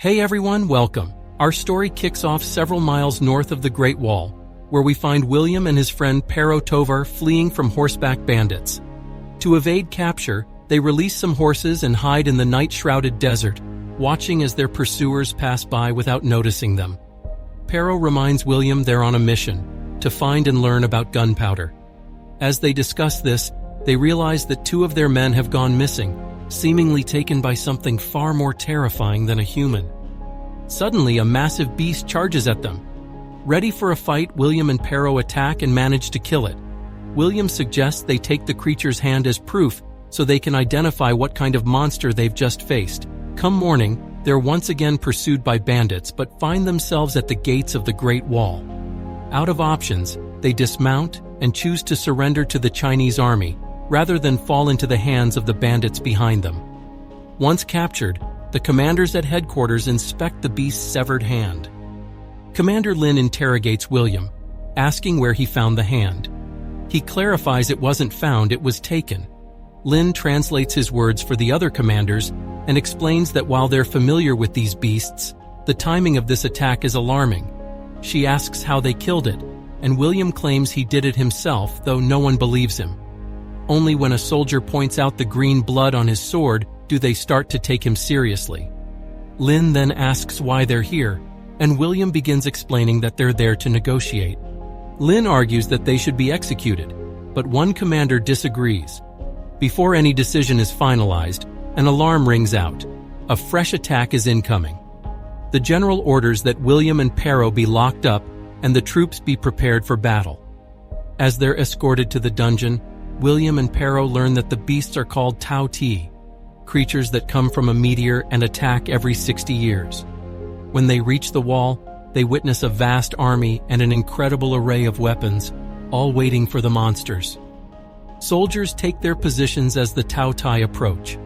Hey everyone, welcome. Our story kicks off several miles north of the Great Wall, where we find William and his friend Pero Tovar fleeing from horseback bandits. To evade capture, they release some horses and hide in the night-shrouded desert, watching as their pursuers pass by without noticing them. Pero reminds William they're on a mission, to find and learn about gunpowder. As they discuss this, they realize that two of their men have gone missing, seemingly taken by something far more terrifying than a human. Suddenly, a massive beast charges at them. Ready for a fight, William and Pero attack and manage to kill it. William suggests they take the creature's hand as proof so they can identify what kind of monster they've just faced. Come morning, they're once again pursued by bandits but find themselves at the gates of the Great Wall. Out of options, they dismount and choose to surrender to the Chinese army rather than fall into the hands of the bandits behind them. Once captured, the commanders at headquarters inspect the beast's severed hand. Commander Lin interrogates William, asking where he found the hand. He clarifies it wasn't found, it was taken. Lin translates his words for the other commanders and explains that while they're familiar with these beasts, the timing of this attack is alarming. She asks how they killed it, and William claims he did it himself, though no one believes him. Only when a soldier points out the green blood on his sword do they start to take him seriously. Lin then asks why they're here, and William begins explaining that they're there to negotiate. Lin argues that they should be executed, but one commander disagrees. Before any decision is finalized, an alarm rings out. A fresh attack is incoming. The general orders that William and Pero be locked up and the troops be prepared for battle. As they're escorted to the dungeon, William and Pero learn that the beasts are called Tao Tei, creatures that come from a meteor and attack every 60 years. When they reach the wall, they witness a vast army and an incredible array of weapons, all waiting for the monsters. Soldiers take their positions as the Tao Tei approach.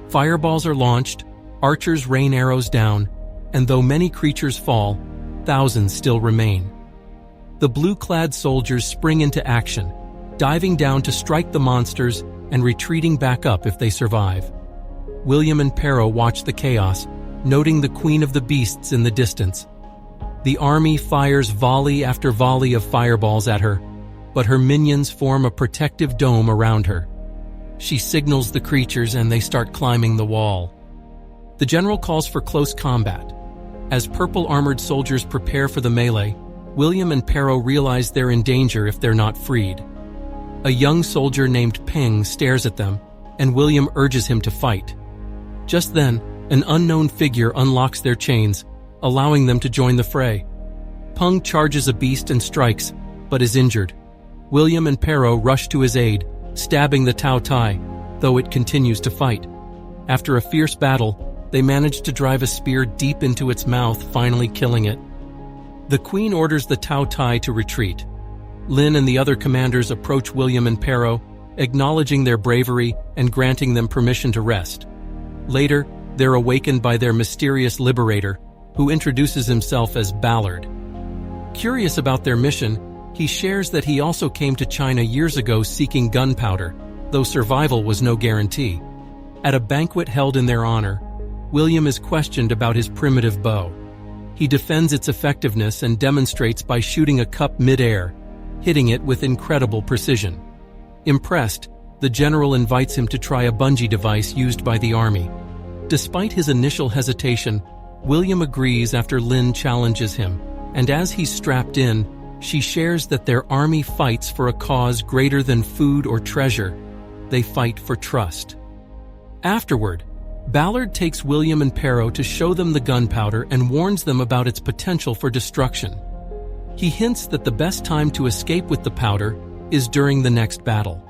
Fireballs are launched, archers rain arrows down, and though many creatures fall, thousands still remain. The blue-clad soldiers spring into action, diving down to strike the monsters and retreating back up if they survive. William and Pero watch the chaos, noting the queen of the beasts in the distance. The army fires volley after volley of fireballs at her, but her minions form a protective dome around her. She signals the creatures and they start climbing the wall. The general calls for close combat. As purple-armored soldiers prepare for the melee, William and Pero realize they're in danger if they're not freed. A young soldier named Peng stares at them, and William urges him to fight. Just then, an unknown figure unlocks their chains, allowing them to join the fray. Peng charges a beast and strikes, but is injured. William and Pero rush to his aid, stabbing the Tao Tei, though it continues to fight. After a fierce battle, they manage to drive a spear deep into its mouth, finally killing it. The queen orders the Tao Tei to retreat. Lin and the other commanders approach William and Pero, acknowledging their bravery and granting them permission to rest. Later, they're awakened by their mysterious liberator, who introduces himself as Ballard. Curious about their mission, he shares that he also came to China years ago seeking gunpowder, though survival was no guarantee. At a banquet held in their honor, William is questioned about his primitive bow. He defends its effectiveness and demonstrates by shooting a cup mid-air, hitting it with incredible precision. Impressed, the general invites him to try a bungee device used by the army. Despite his initial hesitation, William agrees after Lin challenges him, and as he's strapped in, she shares that their army fights for a cause greater than food or treasure. They fight for trust. Afterward, Ballard takes William and Pero to show them the gunpowder and warns them about its potential for destruction. He hints that the best time to escape with the powder is during the next battle.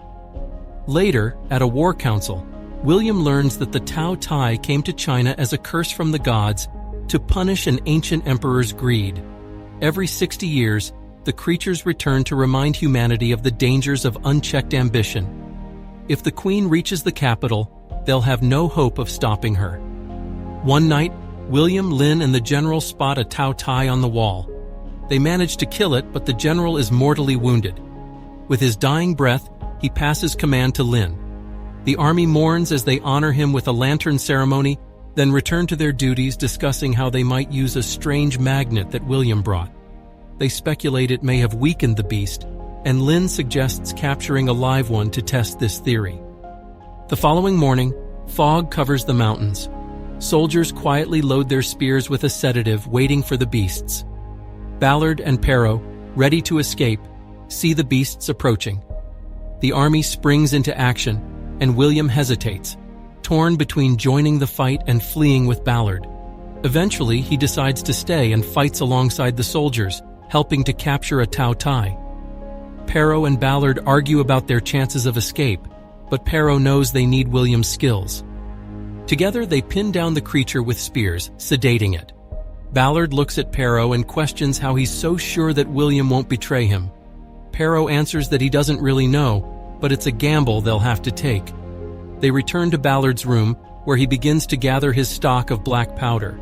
Later, at a war council, William learns that the Tao Tei came to China as a curse from the gods to punish an ancient emperor's greed. Every 60 years, the creatures return to remind humanity of the dangers of unchecked ambition. If the queen reaches the capital, they'll have no hope of stopping her. One night, William, Lin, and the general spot a Tao Tei on the wall. They manage to kill it, but the general is mortally wounded. With his dying breath, he passes command to Lin. The army mourns as they honor him with a lantern ceremony, then return to their duties, discussing how they might use a strange magnet that William brought. They speculate it may have weakened the beast, and Lin suggests capturing a live one to test this theory. The following morning, fog covers the mountains. Soldiers quietly load their spears with a sedative, waiting for the beasts. Ballard and Pero, ready to escape, see the beasts approaching. The army springs into action, and William hesitates, torn between joining the fight and fleeing with Ballard. Eventually, he decides to stay and fights alongside the soldiers, helping to capture a Tao Tei. Pero and Ballard argue about their chances of escape, but Pero knows they need William's skills. Together, they pin down the creature with spears, sedating it. Ballard looks at Pero and questions how he's so sure that William won't betray him. Pero answers that he doesn't really know, but it's a gamble they'll have to take. They return to Ballard's room, where he begins to gather his stock of black powder.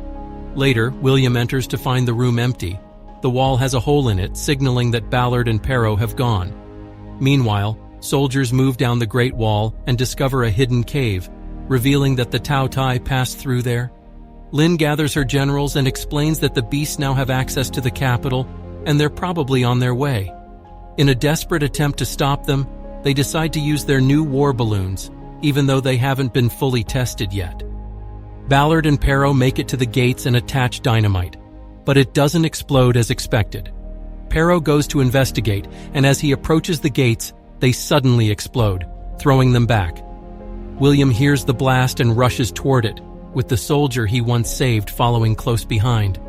Later, William enters to find the room empty. The wall has a hole in it, signaling that Ballard and Pero have gone. Meanwhile, soldiers move down the Great Wall and discover a hidden cave, revealing that the Tao Tei passed through there. Lin gathers her generals and explains that the beasts now have access to the capital, and they're probably on their way. In a desperate attempt to stop them, they decide to use their new war balloons, even though they haven't been fully tested yet. Ballard and Pero make it to the gates and attach dynamite, but it doesn't explode as expected. Pero goes to investigate, and as he approaches the gates, they suddenly explode, throwing them back. William hears the blast and rushes toward it, with the soldier he once saved following close behind.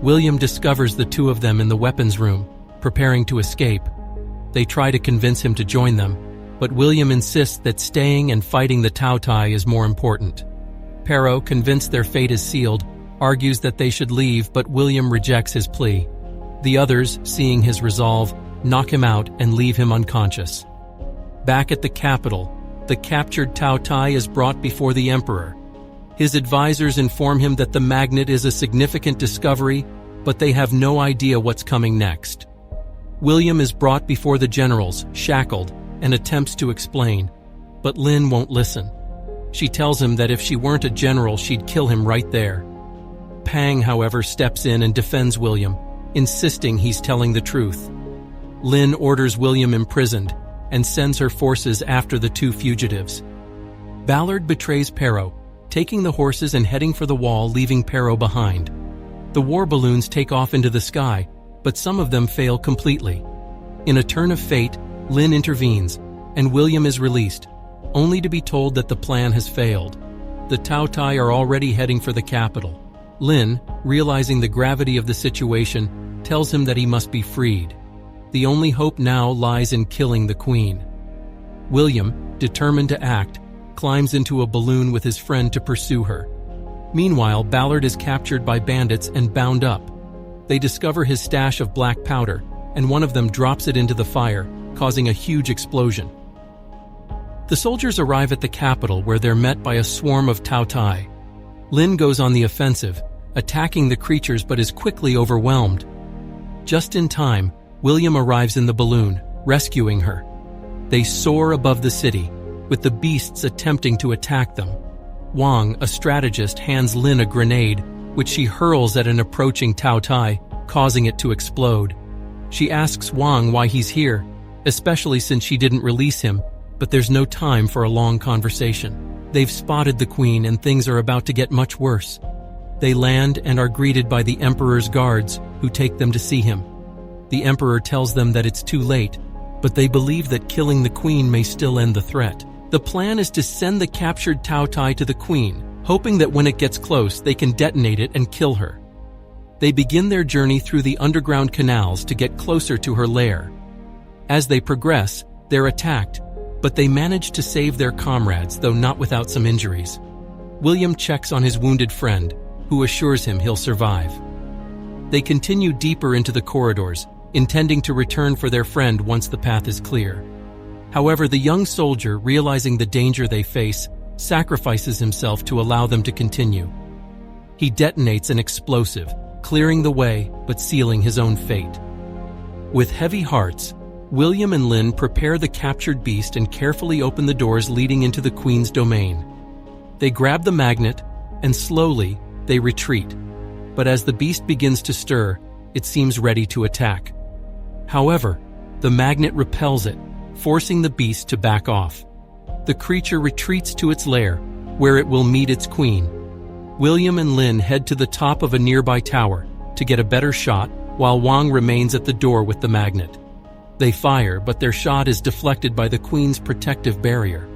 William discovers the two of them in the weapons room, preparing to escape. They try to convince him to join them, but William insists that staying and fighting the Tao Tei is more important. Pero, convinced their fate is sealed, argues that they should leave, but William rejects his plea. The others, seeing his resolve, knock him out and leave him unconscious. Back at the capital, the captured Tao Tei is brought before the emperor. His advisors inform him that the magnet is a significant discovery, but they have no idea what's coming next. William is brought before the generals, shackled, and attempts to explain, but Lin won't listen. She tells him that if she weren't a general, she'd kill him right there. Pang, however, steps in and defends William, insisting he's telling the truth. Lin orders William imprisoned and sends her forces after the two fugitives. Ballard betrays Pero, taking the horses and heading for the wall, leaving Pero behind. The war balloons take off into the sky, but some of them fail completely. In a turn of fate, Lin intervenes, and William is released, only to be told that the plan has failed. The Tao Tei are already heading for the capital. Lin, realizing the gravity of the situation, tells him that he must be freed. The only hope now lies in killing the queen. William, determined to act, climbs into a balloon with his friend to pursue her. Meanwhile, Ballard is captured by bandits and bound up. They discover his stash of black powder, and one of them drops it into the fire, causing a huge explosion. The soldiers arrive at the capital, where they're met by a swarm of Tao Tei. Lin goes on the offensive, attacking the creatures, but is quickly overwhelmed. Just in time, William arrives in the balloon, rescuing her. They soar above the city, with the beasts attempting to attack them. Wang, a strategist, hands Lin a grenade, which she hurls at an approaching Tao Tei, causing it to explode. She asks Wang why he's here, especially since she didn't release him, but there's no time for a long conversation. They've spotted the queen and things are about to get much worse. They land and are greeted by the emperor's guards, who take them to see him. The emperor tells them that it's too late, but they believe that killing the queen may still end the threat. The plan is to send the captured Tao Tei to the queen, hoping that when it gets close, they can detonate it and kill her. They begin their journey through the underground canals to get closer to her lair. As they progress, they're attacked, but they manage to save their comrades, though not without some injuries. William checks on his wounded friend, who assures him he'll survive. They continue deeper into the corridors, intending to return for their friend once the path is clear. However, the young soldier, realizing the danger they face, sacrifices himself to allow them to continue. He detonates an explosive, clearing the way but sealing his own fate. With heavy hearts, William and Lin prepare the captured beast and carefully open the doors leading into the queen's domain. They grab the magnet, and slowly, they retreat. But as the beast begins to stir, it seems ready to attack. However, the magnet repels it, forcing the beast to back off. The creature retreats to its lair, where it will meet its queen. William and Lin head to the top of a nearby tower to get a better shot, while Wang remains at the door with the magnet. They fire, but their shot is deflected by the queen's protective barrier.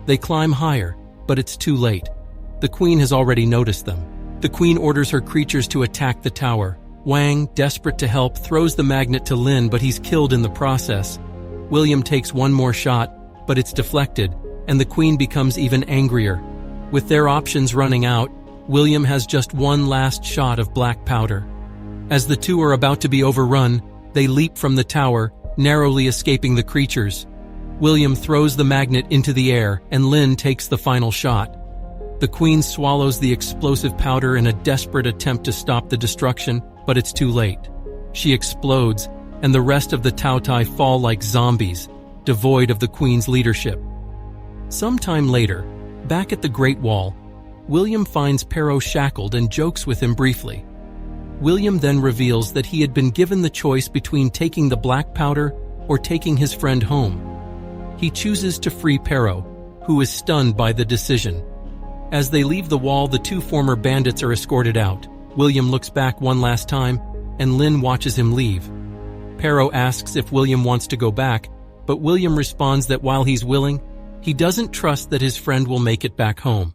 They climb higher, but it's too late. The queen has already noticed them. The queen orders her creatures to attack the tower. Wang, desperate to help, throws the magnet to Lin, but he's killed in the process. William takes one more shot, but it's deflected, and the queen becomes even angrier. With their options running out, William has just one last shot of black powder. As the two are about to be overrun, they leap from the tower, narrowly escaping the creatures. William throws the magnet into the air, and Lin takes the final shot. The queen swallows the explosive powder in a desperate attempt to stop the destruction, but it's too late. She explodes, and the rest of the Tao Tei fall like zombies, devoid of the queen's leadership. Sometime later, back at the Great Wall, William finds Pero shackled and jokes with him briefly. William then reveals that he had been given the choice between taking the black powder or taking his friend home. He chooses to free Pero, who is stunned by the decision. As they leave the wall, the two former bandits are escorted out. William looks back one last time, and Lin watches him leave. Pero asks if William wants to go back, but William responds that while he's willing, he doesn't trust that his friend will make it back home.